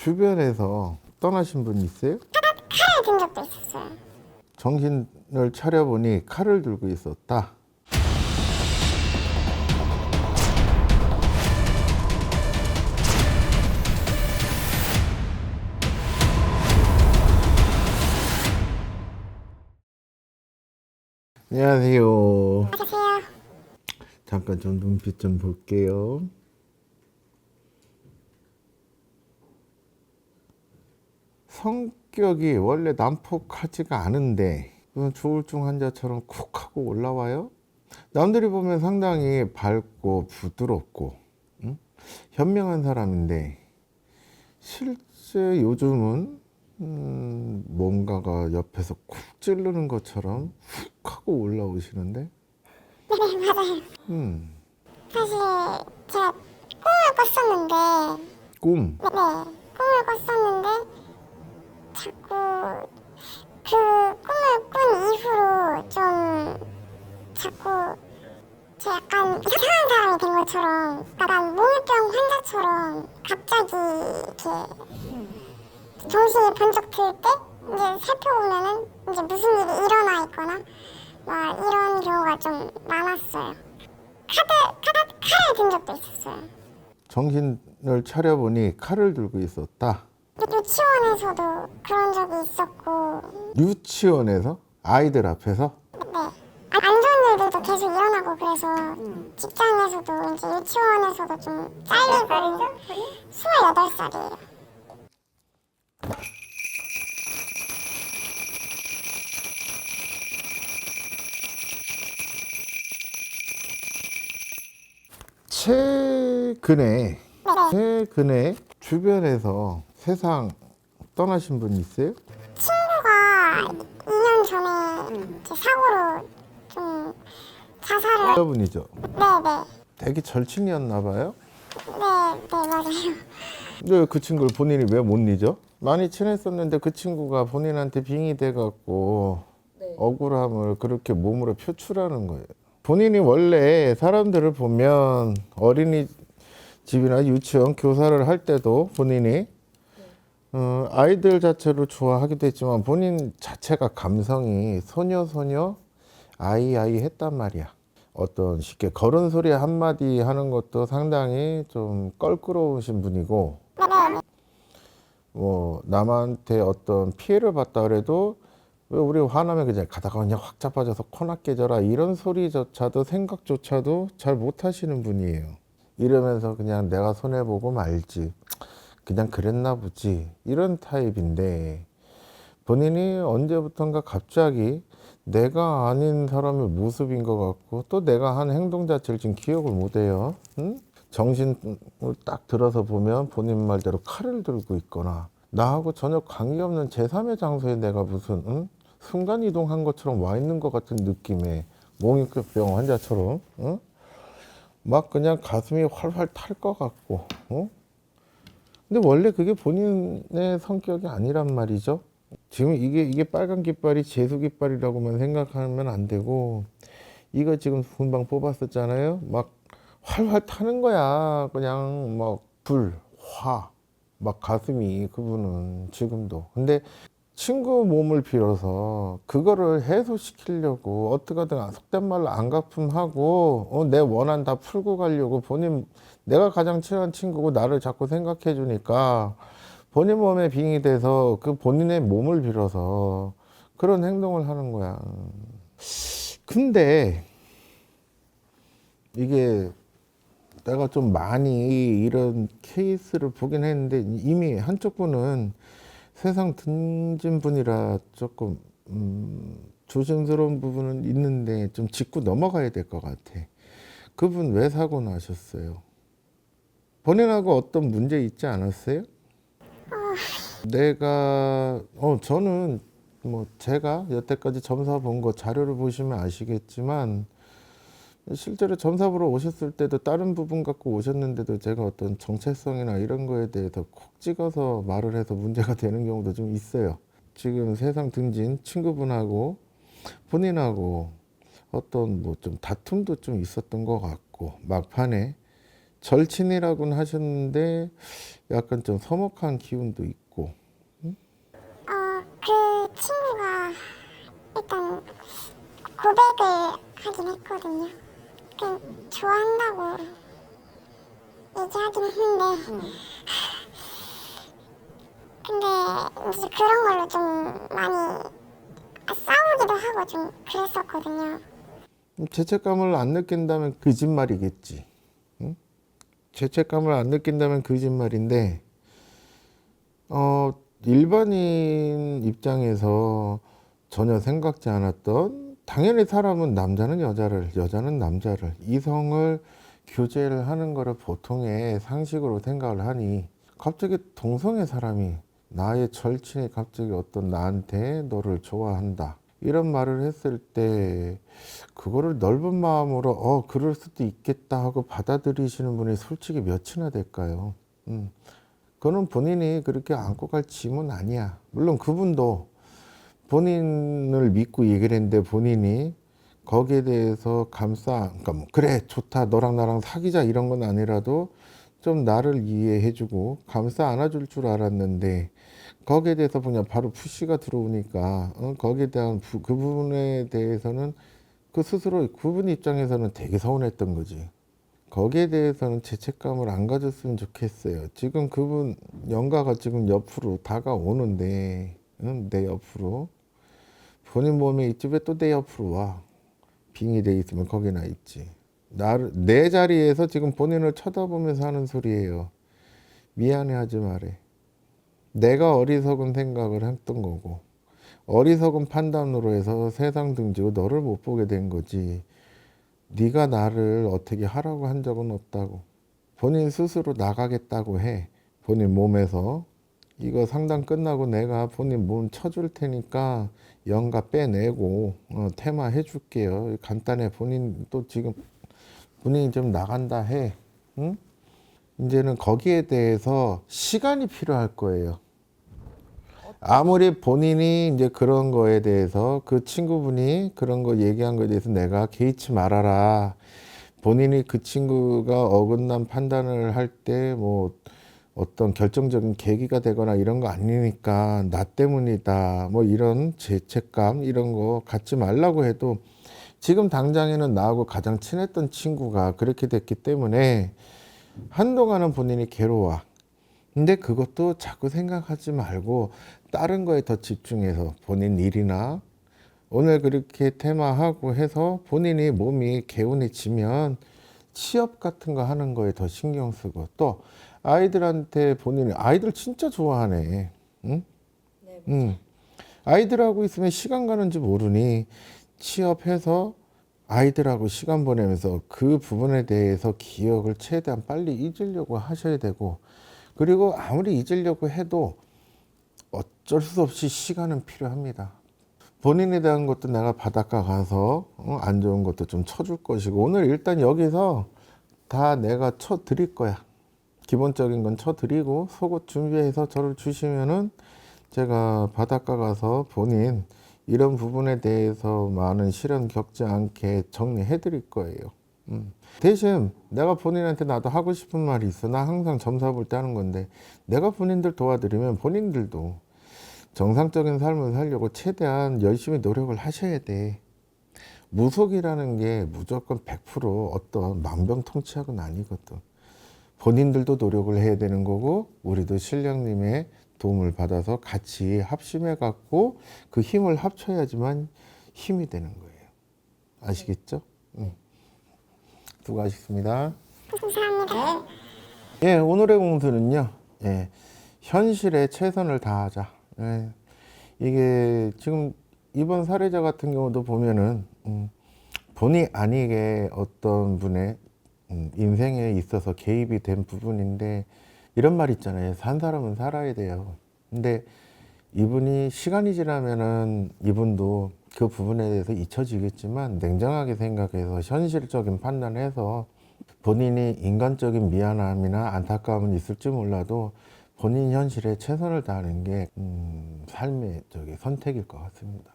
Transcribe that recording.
주변에서 떠나신 분 있어요? 칼을 든 적도 있었어요. 정신을 차려보니 칼을 들고 있었다. 안녕하세요. 안녕하세요. 잠깐 좀 눈빛 좀 볼게요. 성격이 원래 난폭하지가 않은데 조울증 환자처럼 쿡 하고 올라와요. 남들이 보면 상당히 밝고 부드럽고 현명한 사람인데 실제 요즘은 뭔가가 옆에서 쿡 찌르는 것처럼 훅 하고 올라오시는데 네, 맞아요. 사실 제가 꿈을 꿨었는데, 꿈. 꿈을 꿨었는데 자꾸 그 꿈을 꾼 이후로 좀 자꾸 제가 약간 이상한 사람이 된 것처럼, 약간 몽유병 환자처럼 갑자기 이렇게 정신이 번쩍 들 때 이제 살펴보면은 이제 무슨 일이 일어나 있거나 막 이런 경우가 좀 많았어요. 칼을 든 적도 있었어요. 정신을 차려보니 칼을 들고 있었다. 유치원에서도 그런 적이 있었고, 유치원에서? 아이들 앞에서? 네. 안 좋은 일들도 계속 일어나고 그래서 직장에서도 이제 유치원에서도 좀 잘리고. 28살이에요. 최근에 주변에서 세상 떠나신 분 있어요? 친구가 2년 전에 이제 사고로 좀 자살을. 여러분이죠. 네네. 되게 절친이었나 봐요. 네, 맞아요. 근데 그 친구를 본인이 왜 못 잊어? 많이 친했었는데 그 친구가 본인한테 빙의 돼갖고 억울함을 그렇게 몸으로 표출하는 거예요. 본인이 원래 사람들을 보면 어린이집이나 유치원 교사를 할 때도 본인이 아이들 자체로 좋아하기도 했지만 본인 자체가 감성이 소녀 아이 했단 말이야. 어떤 쉽게 걸은 소리 한마디 하는 것도 상당히 좀 껄끄러우신 분이고, 뭐 남한테 어떤 피해를 봤다 그래도 왜 우리 화나면 그냥 가다가 그냥 확 자빠져서 코나 깨져라 이런 소리조차도 생각조차도 잘 못하시는 분이에요. 이러면서 그냥 내가 손해보고 말지, 그냥 그랬나 보지, 이런 타입인데 본인이 언제부턴가 갑자기 내가 아닌 사람의 모습인 것 같고 또 내가 한 행동 자체를 지금 기억을 못해요. 응? 정신을 딱 들어서 보면 본인 말대로 칼을 들고 있거나 나하고 전혀 관계없는 제3의 장소에 내가 무슨 순간 이동한 것처럼 와 있는 것 같은 느낌의 몽유병 환자처럼 막 그냥 가슴이 활활 탈 것 같고 근데 원래 그게 본인의 성격이 아니란 말이죠. 지금 이게 빨간 깃발이 재수 깃발이라고만 생각하면 안 되고, 이거 지금 금방 뽑았었잖아요. 막 활활 타는 거야. 그냥 막 막 가슴이 그분은 지금도. 근데 친구 몸을 빌어서 그거를 해소시키려고 어떻게든 속된 말로 안갚음하고 내 원한 다 풀고 가려고 내가 가장 친한 친구고 나를 자꾸 생각해 주니까 본인 몸에 빙이 돼서 그 본인의 몸을 빌어서 그런 행동을 하는 거야. 근데 이게 내가 좀 많이 이런 케이스를 보긴 했는데 이미 한쪽 분은 세상 등진 분이라 조금 조심스러운 부분은 있는데 좀 짚고 넘어가야 될 것 같아. 그분 왜 사고 나셨어요? 본인하고 어떤 문제 있지 않았어요? 저는 뭐 제가 여태까지 점사 본 거 자료를 보시면 아시겠지만 실제로 점사 보러 오셨을 때도 다른 부분 갖고 오셨는데도 제가 어떤 정체성이나 이런 거에 대해서 콕 찍어서 말을 해서 문제가 되는 경우도 좀 있어요. 지금 세상 등진 친구분하고 본인하고 어떤 뭐 좀 다툼도 좀 있었던 것 같고 막판에 절친이라고는 하셨는데 약간 좀 서먹한 기운도 있고. 그 친구가 일단 고백을 하긴 했거든요. 그 좋아한다고 얘기하긴 했는데 근데 이제 그런 걸로 좀 많이 싸우기도 하고 좀 그랬었거든요. 죄책감을 안 느낀다면 거짓말이겠지. 응? 죄책감을 안 느낀다면 거짓말인데, 일반인 입장에서 전혀 생각지 않았던, 당연히 사람은 남자는 여자를, 여자는 남자를, 이성을 교제를 하는 거를 보통의 상식으로 생각을 하니, 갑자기 동성애 사람이, 나의 절친이 갑자기 어떤 나한테 너를 좋아한다, 이런 말을 했을 때 그거를 넓은 마음으로 그럴 수도 있겠다 하고 받아들이시는 분이 솔직히 몇이나 될까요? 그거는 본인이 그렇게 안고 갈 짐은 아니야. 물론 그분도 본인을 믿고 얘기를 했는데 본인이 거기에 대해서 그러니까 뭐 그래 좋다 너랑 나랑 사귀자 이런 건 아니라도 좀 나를 이해해주고 감싸 안아줄 줄 알았는데 거기에 대해서 그냥 바로 푸시가 들어오니까 거기에 대한 그 부분에 대해서는 그 스스로 그분 입장에서는 되게 서운했던 거지. 거기에 대해서는 죄책감을 안 가졌으면 좋겠어요. 지금 그분 영가가 지금 옆으로 다가오는데 내 옆으로 본인 몸에 있지 왜 또 내 옆으로 와. 빙이 돼 있으면 거기나 있지. 내 자리에서 지금 본인을 쳐다보면서 하는 소리예요. 미안해하지 말해. 내가 어리석은 생각을 했던 거고 어리석은 판단으로 해서 세상 등지고 너를 못 보게 된 거지. 네가 나를 어떻게 하라고 한 적은 없다고. 본인 스스로 나가겠다고 해. 본인 몸에서. 이거 상담 끝나고 내가 본인 몸 쳐줄 테니까 연가 빼내고 테마 해줄게요. 간단해. 본인 또 지금 본인이 좀 나간다 해. 응? 이제는 거기에 대해서 시간이 필요할 거예요. 아무리 본인이 이제 그런 거에 대해서 그 친구분이 그런 거 얘기한 거에 대해서 내가 개의치 말아라. 본인이 그 친구가 어긋난 판단을 할 때 뭐 어떤 결정적인 계기가 되거나 이런 거 아니니까 나 때문이다. 뭐 이런 죄책감 이런 거 갖지 말라고 해도 지금 당장에는 나하고 가장 친했던 친구가 그렇게 됐기 때문에 한동안은 본인이 괴로워. 근데 그것도 자꾸 생각하지 말고 다른 거에 더 집중해서 본인 일이나 오늘 그렇게 테마하고 해서 본인이 몸이 개운해지면 취업 같은 거 하는 거에 더 신경 쓰고 또 아이들한테 본인이 아이들 진짜 좋아하네. 응? 응. 아이들하고 있으면 시간 가는지 모르니 취업해서 아이들하고 시간 보내면서 그 부분에 대해서 기억을 최대한 빨리 잊으려고 하셔야 되고 그리고 아무리 잊으려고 해도 어쩔 수 없이 시간은 필요합니다. 본인에 대한 것도 내가 바닷가 가서 안 좋은 것도 좀 쳐줄 것이고 오늘 일단 여기서 다 내가 쳐드릴 거야. 기본적인 건 쳐드리고 속옷 준비해서 저를 주시면은 제가 바닷가 가서 본인 이런 부분에 대해서 많은 시련 겪지 않게 정리해 드릴 거예요. 대신 내가 본인한테 나도 하고 싶은 말이 있어. 나 항상 점사 볼 때 하는 건데 내가 본인들 도와드리면 본인들도 정상적인 삶을 살려고 최대한 열심히 노력을 하셔야 돼. 무속이라는 게 무조건 100% 어떤 만병통치약은 아니거든. 본인들도 노력을 해야 되는 거고 우리도 신령님의 도움을 받아서 같이 합심해 갖고 그 힘을 합쳐야지만 힘이 되는 거예요. 아시겠죠? 수고하셨습니다. 감사합니다. 예, 오늘의 공수는요. 예, 현실에 최선을 다하자. 예, 이게 지금 이번 사례자 같은 경우도 보면은 본의 아니게 어떤 분의 인생에 있어서 개입이 된 부분인데 이런 말 있잖아요. 산 사람은 살아야 돼요. 근데 이분이 시간이 지나면은 이분도 그 부분에 대해서 잊혀지겠지만 냉정하게 생각해서 현실적인 판단을 해서 본인이 인간적인 미안함이나 안타까움은 있을지 몰라도 본인 현실에 최선을 다하는 게 삶의 선택일 것 같습니다.